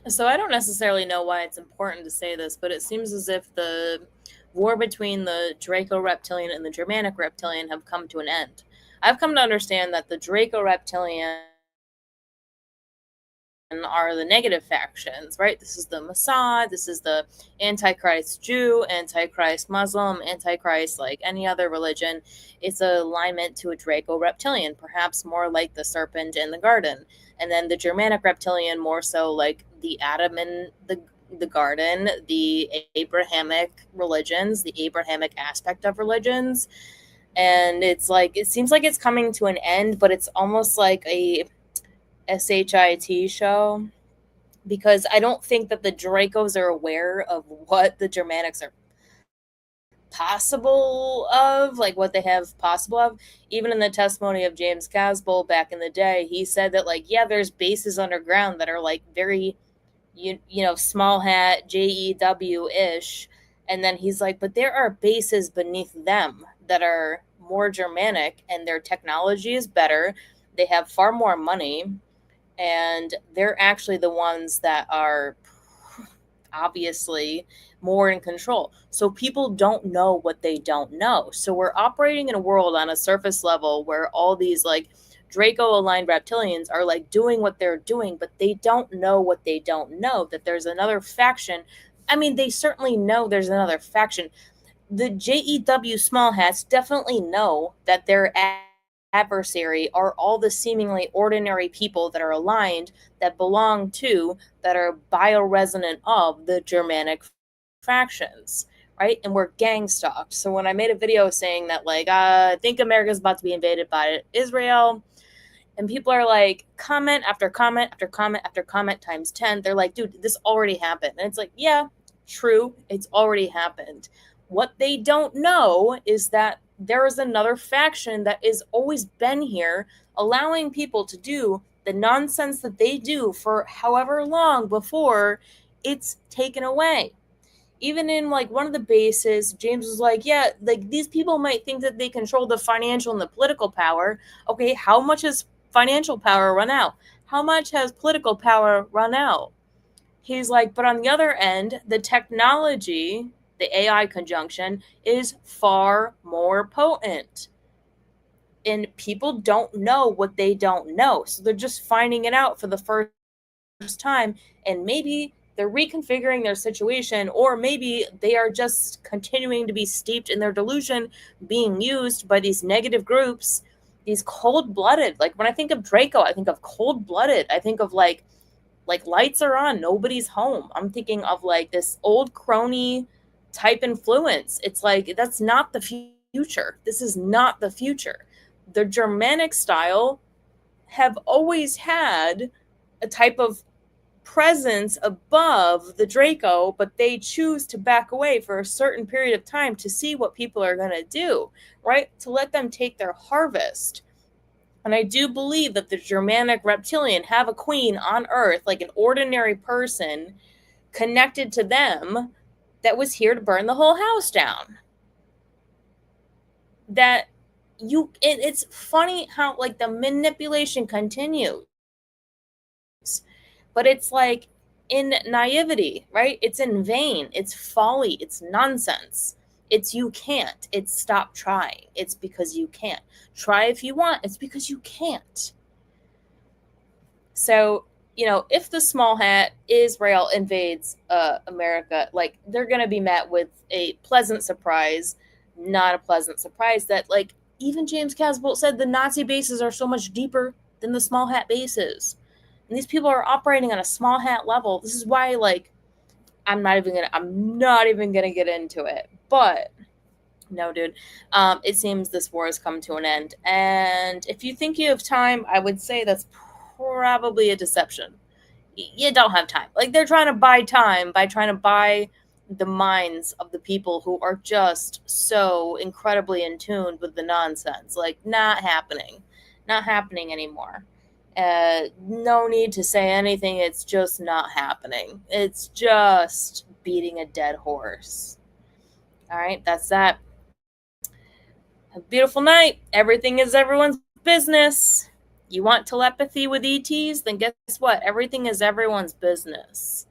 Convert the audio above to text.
So I don't necessarily know why it's important to say this, but it seems as if the war between the Draco reptilian and the Germanic reptilian have come to an end. I've come to understand that the Draco reptilian are the negative factions, right? This is the Mossad, this is the Antichrist Jew, Antichrist Muslim, Antichrist like any other religion. It's a alignment to a Draco reptilian, perhaps more like the serpent in the garden. And then the Germanic reptilian, more so like the Adam in the garden, the Abrahamic religions, the Abrahamic aspect of religions. And it's like, it seems like it's coming to an end, but it's almost like a SHIT show, because I don't think that the Dracos are aware of what the Germanics are possible of, like what they have possible of. Even in the testimony of James Casboll back in the day, he said that, like, yeah, there's bases underground that are like very, small hat JEW ish. And then he's like, but there are bases beneath them that are more Germanic and their technology is better. They have far more money, and they're actually the ones that are obviously more in control. So people don't know what they don't know. So we're operating in a world on a surface level where all these like Draco aligned reptilians are like doing what they're doing, but they don't know what they don't know, that there's another faction. I mean, they certainly know there's another faction. The JEW small hats definitely know that their adversary are all the seemingly ordinary people that are aligned, that belong to, that are bioresonant of the Germanic factions, right? And we're gang stalked. So when I made a video saying that, like, I think America's about to be invaded by Israel, and people are like, comment after comment after comment after comment times 10, they're like, dude, this already happened. And it's like, yeah, true, it's already happened. What they don't know is that there is another faction that has always been here, allowing people to do the nonsense that they do for however long before it's taken away. Even in like one of the bases, James was like, yeah, like these people might think that they control the financial and the political power. Okay, how much has financial power run out? How much has political power run out? He's like, but on the other end, the technology, the AI conjunction, is far more potent. And people don't know what they don't know. So they're just finding it out for the first time. And maybe they're reconfiguring their situation, or maybe they are just continuing to be steeped in their delusion, being used by these negative groups, these cold-blooded. Like when I think of Draco, I think of cold-blooded. I think of like lights are on, nobody's home. I'm thinking of like this old crony type influence. It's like, that's not the future. This is not the future. The Germanic style have always had a type of presence above the Draco, but they choose to back away for a certain period of time to see what people are going to do, right? To let them take their harvest. And I do believe that the Germanic reptilian have a queen on Earth, like an ordinary person connected to them, that was here to burn the whole house down. That it's funny how like the manipulation continues, but it's like in naivety, right? It's in vain, it's folly, it's nonsense. It's you can't, it's stop trying, it's because you can't. Try if you want, it's because you can't. So, if the small hat Israel invades America, like they're going to be met with a pleasant surprise, not a pleasant surprise that, like, even James Casbolt said the Nazi bases are so much deeper than the small hat bases. And these people are operating on a small hat level. This is why, like, I'm not even gonna get into it. But no, dude. It seems this war has come to an end. And if you think you have time, I would say that's probably a deception. You don't have time. Like, they're trying to buy time by trying to buy the minds of the people who are just so incredibly in tune with the nonsense. Like, not happening. Not happening anymore. No need to say anything. It's just not happening. It's just beating a dead horse. All right, that's that. A beautiful night. Everything is everyone's business. You want telepathy with ETs? Then guess what? Everything is everyone's business.